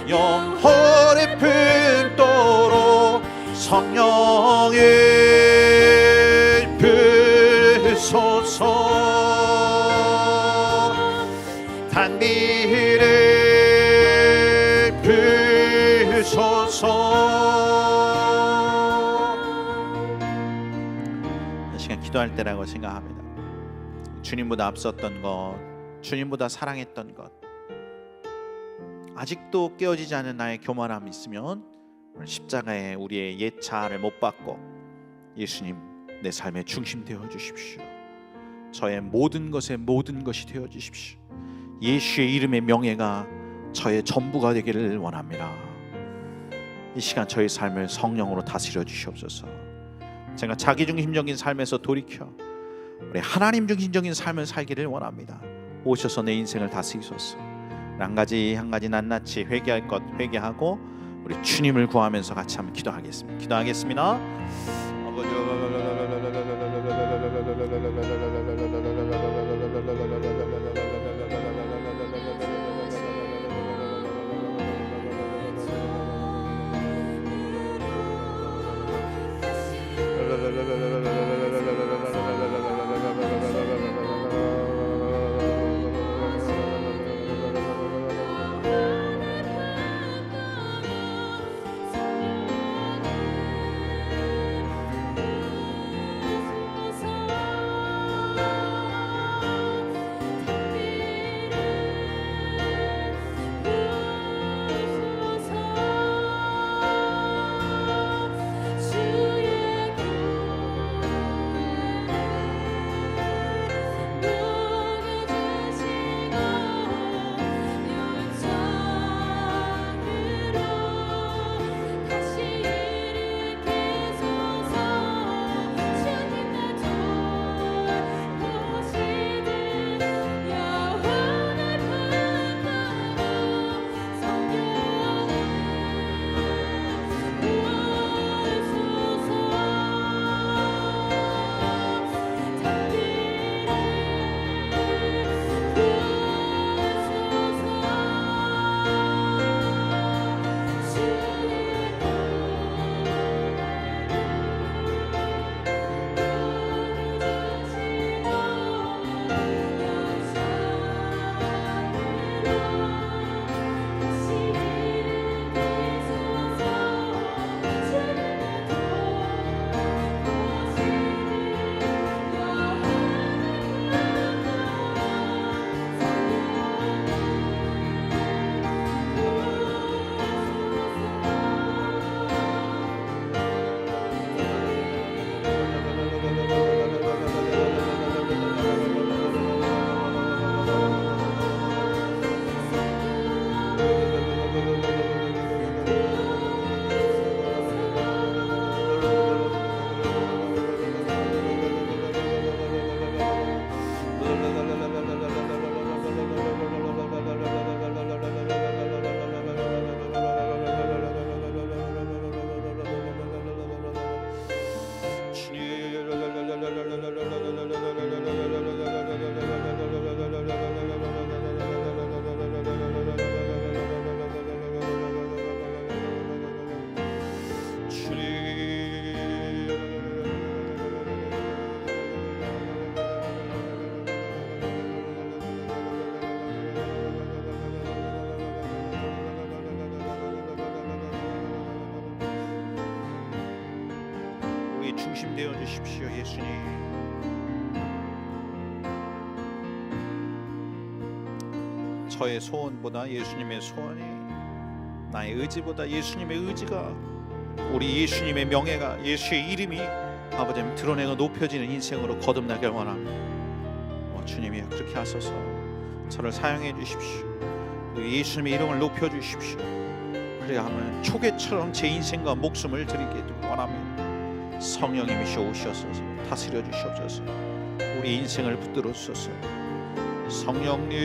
영혼을 품도록 성령을 부소서. 단비를 부소서. 이 시간 기도할 때라고 생각합니다. 주님보다 앞섰던 것, 주님보다 사랑했던 것, 아직도 깨어지지 않은 나의 교만함이 있으면 오늘 십자가에 우리의 옛 자아를 못 박고 예수님 내 삶의 중심 되어 주십시오. 저의 모든 것의 모든 것이 되어 주십시오. 예수의 이름의 명예가 저의 전부가 되기를 원합니다. 이 시간 저의 삶을 성령으로 다스려 주시옵소서. 제가 자기중심적인 삶에서 돌이켜 우리 하나님 중심적인 삶을 살기를 원합니다. 오셔서 내 인생을 다스리소서. 한 가지 낱낱이 회개할 것 회개하고 우리 주님을 구하면서 같이 한번 기도하겠습니다. 기도하겠습니다. 중심 되어 주십시오. 예수님, 저의 소원보다 예수님의 소원이, 나의 의지보다 예수님의 의지가, 우리 예수님의 명예가, 예수의 이름이 아버지님 드러내고 높여지는 인생으로 거듭나길 원합니다. 주님이 그렇게 하소서. 저를 사용해 주십시오. 예수님의 이름을 높여 주십시오. 그래야 하면 초계처럼 제 인생과 목숨을 드리기를 원합니다. 성령님이시여 오셔서 다스려 주시옵소서. 우리 인생을 붙들어 주소서. 성령님,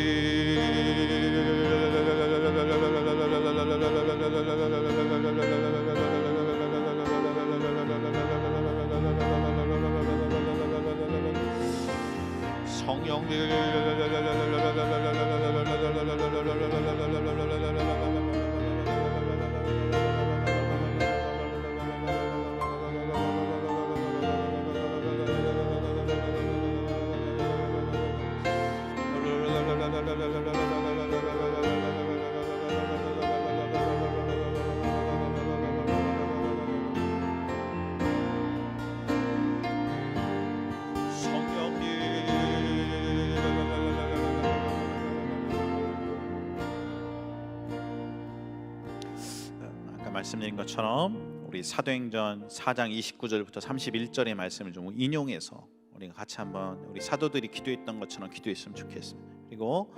말씀드린 것처럼 우리 사도행전 4장 29절부터 31절의 말씀을 좀 인용해서 우리가 같이 한번 우리 사도들이 기도했던 것처럼 기도했으면 좋겠습니다. 그리고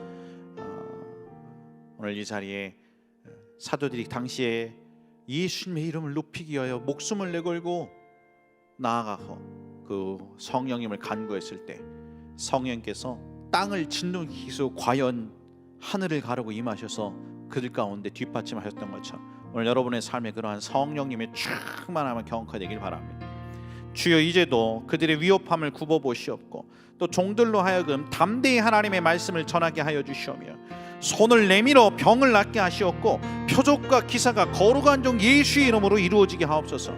오늘 이 자리에 사도들이 당시에 예수님의 이름을 높이기 위하여 목숨을 내걸고 나아가서 그 성령님을 간구했을 때 성령께서 땅을 진동시키시고 과연 하늘을 가르고 임하셔서 그들 가운데 뒷받침하셨던 것처럼 오늘 여러분의 삶에 그러한 성령님의 충만함을 경험하게 되길 바랍니다. 주여 이제도 그들의 위협함을 굽어보시옵고 또 종들로 하여금 담대히 하나님의 말씀을 전하게 하여 주시오며 손을 내밀어 병을 낫게 하시옵고 표적과 기사가 거룩한 종 예수의 이름으로 이루어지게 하옵소서.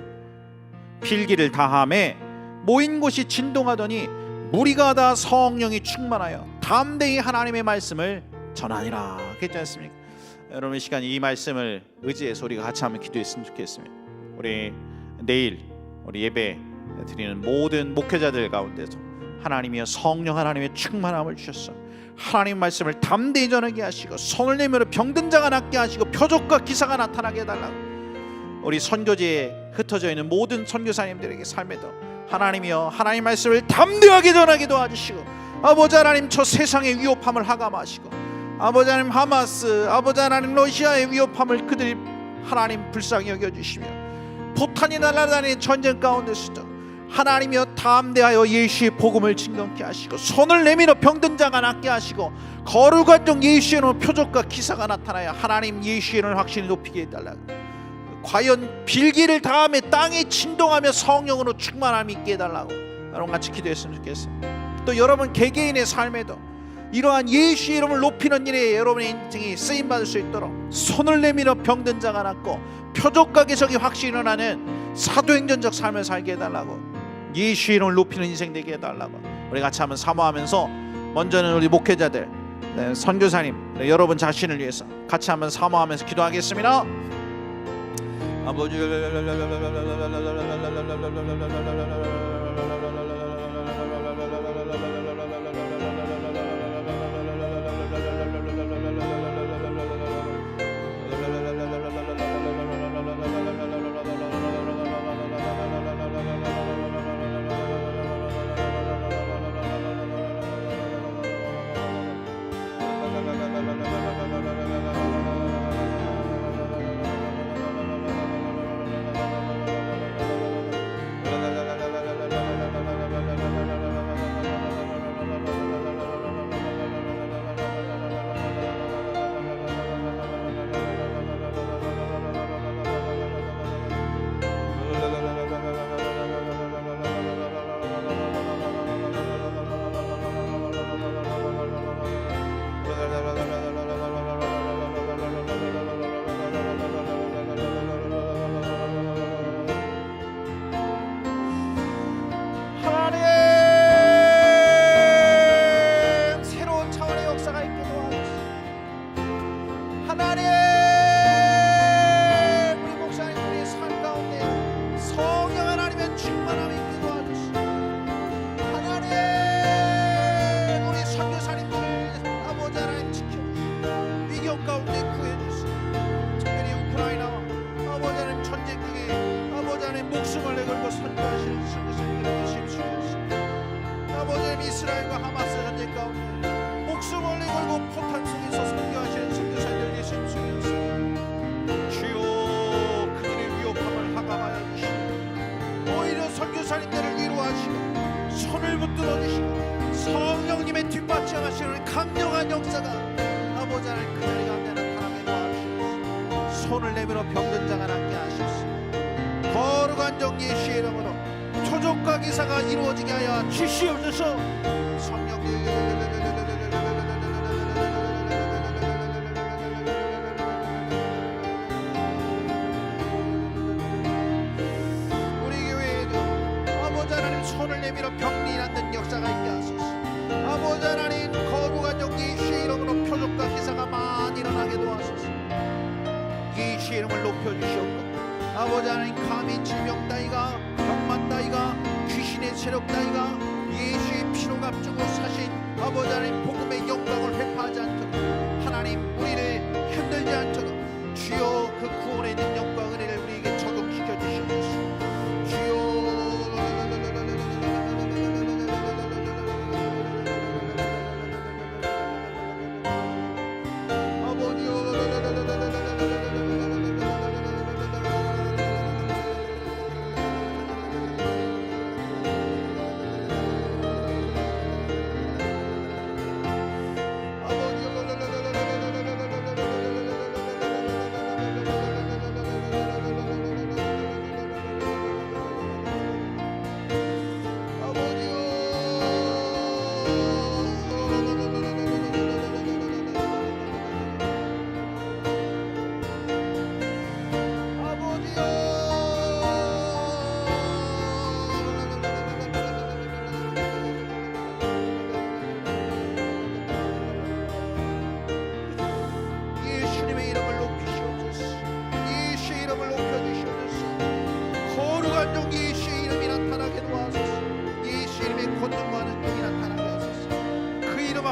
필기를 다함에 모인 곳이 진동하더니 무리가 다 성령이 충만하여 담대히 하나님의 말씀을 전하니라. 그렇지 않습니까? 여러분 이 시간 이 말씀을 의지해서 우리가 같이 한번 기도했으면 좋겠습니다. 우리 내일 우리 예배 드리는 모든 목회자들 가운데서 하나님이여 성령 하나님의 충만함을 주셨어. 하나님 말씀을 담대히 전하게 하시고 손을 내밀어 병든 자가 낫게 하시고 표적과 기사가 나타나게 해달라고. 우리 선교지에 흩어져 있는 모든 선교사님들에게 삶에도 하나님이여 하나님 말씀을 담대하게 전하게 도와주시고 아버지 하나님 저 세상의 위협함을 하감하시고 아버지 하나님 하마스 아버지 하나님 러시아의 위협함을 그들이 하나님 불쌍히 여겨주시며 포탄이 날아다니는 전쟁 가운데서도 하나님이여 담대하여 예수의 복음을 진동케 하시고 손을 내밀어 병든 자가 낫게 하시고 거룩한 종 예수의 이름으로 표적과 기사가 나타나야 하나님 예수의 이름을 확실히 높이게 해달라고. 과연 빌기를 다함에 땅이 진동하며 성령으로 충만함이 있게 해달라고 여러분 같이 기도했으면 좋겠습니다. 또 여러분 개개인의 삶에도 이러한 예수의 이름을 높이는 일에 여러분의 인생이 쓰임받을 수 있도록 손을 내밀어 병든 자가 낫고 표적과 기적이 확실히 일어나는 사도행전적 삶을 살게 해달라고. 예수의 이름을 높이는 인생 되게 해달라고 우리 같이 한번 사모하면서 먼저는 우리 목회자들 선교사님 여러분 자신을 위해서 같이 한번 사모하면서 기도하겠습니다. 아버지 이스라엘과 하마스 전쟁 가운데 목숨을 내걸고 포탄 속에서 선교하시는 선교사들 예수님 주여 주여 그들의 위협함을 하감하여 주시고 오히려 선교사님들을 위로하시고 손을 붙들어 주시고 성령님의 뒷받침하시는 강력한 역사가 아버지 하나님 그 자리 가운데 나타나게 도와주시옵소서. 손을 내밀어 병든 자가 낫게 하시옵소서. 거룩한 종 예수의 이름으로 표적과 기사가 이루어지게 하여 주시옵소서. 성령님 우리 교회에도 아버지 하나님 손을 내밀어 병이 낫는 역사가 있게 하소서. 아버지 하나님 거룩한 종 예수의 이름으로 표적과 기사가 많이 일어나게 도와소서. 예수의 이름을 높여주시옵고 아버지 하나님 감히 질병 따위가 병만 따위가 귀신의 세력 따위가 예수의 피로 값주고 사신 아버지 하나님 복음의 영광을 회파하지 않도록 하나님 우리를 흔들지 않도록 주여 그 구원에 있는 영광 은혜를 우리에게 적용시켜 주시옵소서.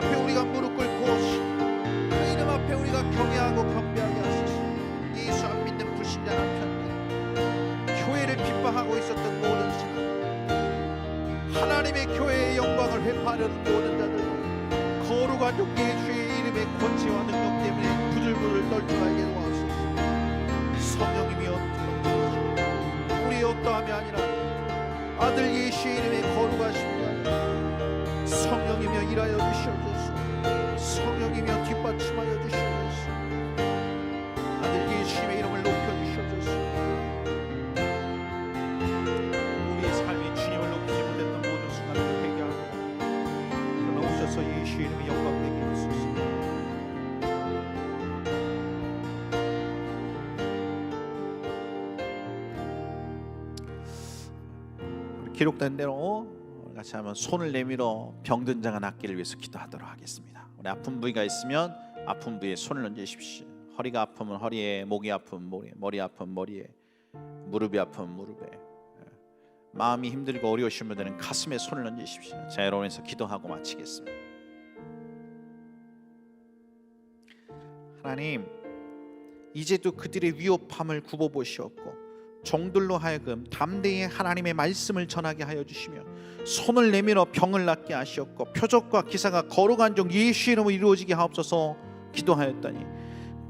앞에 우리가 무릎 꿇고 그 이름 앞에 우리가 경외하고 경배하게 하소서. 예수 안 믿는 불신자 남편들, 교회를 핍박하고 있었던 모든 사람, 하나님의 교회의 영광을 회파하려는 모든 자들, 거룩한 종 예수의 이름의 권세와 능력 때문에 부들부들 떨지 말게 도와주소서. 성령님이여 우리의 어떠함이 아니라 아들 예수의 이름의 거룩하심이 아니라 성령이며 일하여 주시옵소서. 성령이며 뒷받침하여 주시옵소서. 아들 예수님의 이름을 높여 주시옵소서. 우리의 삶이 주님을 높이지 못했던 모든 순간을 회개하고 그러나 오셔서 예수의 이름의 영광되게 하소서. 기록된 대로 같이 한번 손을 내밀어 병든 자가 낫기를 위해서 기도하도록 하겠습니다. 우리 아픈 부위가 있으면 아픈 부위에 손을 얹으십시오. 허리가 아프면 허리에, 목이 아프면 목에, 머리 아프면 머리에, 무릎이 아프면 무릎에, 마음이 힘들고 어려우신 분들은 가슴에 손을 얹으십시오. 자, 여러분에서 기도하고 마치겠습니다. 하나님, 이제도 그들의 위협함을 굽어보시옵고 종들로 하여금 담대히 하나님의 말씀을 전하게 하여 주시며 손을 내밀어 병을 낫게 하시옵고 표적과 기사가 거룩한 종 예수의 이름으로 이루어지게 하옵소서. 기도하였더니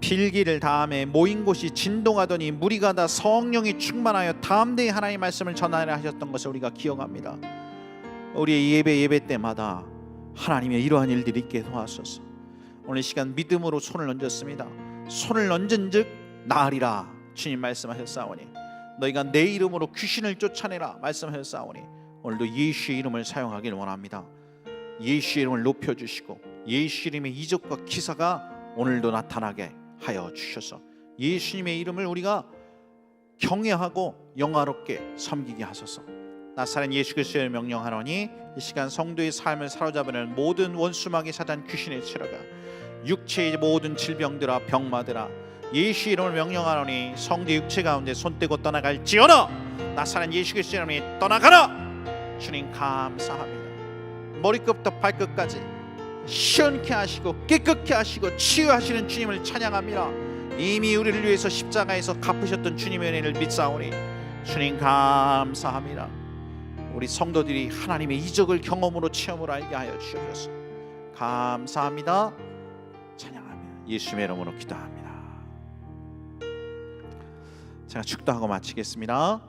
빌기를 다음에 모인 곳이 진동하더니 무리가 다 성령이 충만하여 담대히 하나님의 말씀을 전하려 하셨던 것을 우리가 기억합니다. 우리의 예배 때마다 하나님의 이러한 일들이 있게 도와주소서. 오늘 시간 믿음으로 손을 얹었습니다. 손을 얹은 즉 나으리라 주님 말씀하셨사오니 너희가 내 이름으로 귀신을 쫓아내라 말씀하셨사오니 오늘도 예수의 이름을 사용하기를 원합니다. 예수의 이름을 높여주시고 예수의 이름의 이적과 기사가 오늘도 나타나게 하여 주셔서 예수님의 이름을 우리가 경외하고 영화롭게 섬기게 하소서. 나사렛 예수 그리스도의 명령하노니 이 시간 성도의 삶을 사로잡는 모든 원수마귀 사단 귀신의 체러가 육체의 모든 질병들아 병마들아 예수의 이름을 명령하노니 성도의 육체 가운데 손떼고 떠나갈지어다. 나사렛 예수 그리스도의 이름이 떠나가라. 주님 감사합니다. 머리끝부터 발끝까지 시원케 하시고 깨끗게 하시고 치유하시는 주님을 찬양합니다. 이미 우리를 위해서 십자가에서 갚으셨던 주님의 은혜를 믿사오니 주님 감사합니다. 우리 성도들이 하나님의 이적을 경험으로 체험으로 알게 하여 주셔서 감사합니다. 찬양합니다. 예수님의 이름으로 기도합니다. 제가 축도하고 마치겠습니다.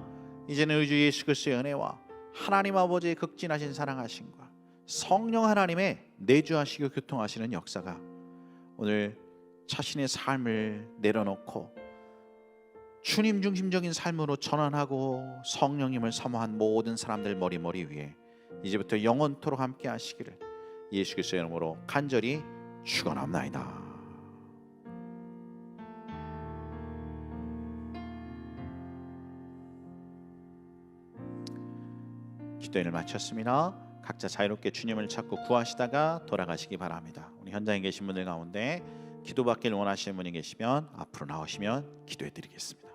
이제는 우리 주 예수 그리스도의 은혜와 하나님 아버지의 극진하신 사랑하심과 성령 하나님의 내주하시고 교통하시는 역사가 오늘 자신의 삶을 내려놓고 주님 중심적인 삶으로 전환하고 성령님을 사모한 모든 사람들 머리 위에 이제부터 영원토록 함께 하시기를 예수 그리스도의 이름으로 간절히 축원합나이다. 기도회를 마쳤습니다. 각자 자유롭게 주님을 찾고 구하시다가 돌아가시기 바랍니다. 우리 현장에 계신 분들 가운데 기도받기를 원하시는 분이 계시면 앞으로 나오시면 기도해 드리겠습니다.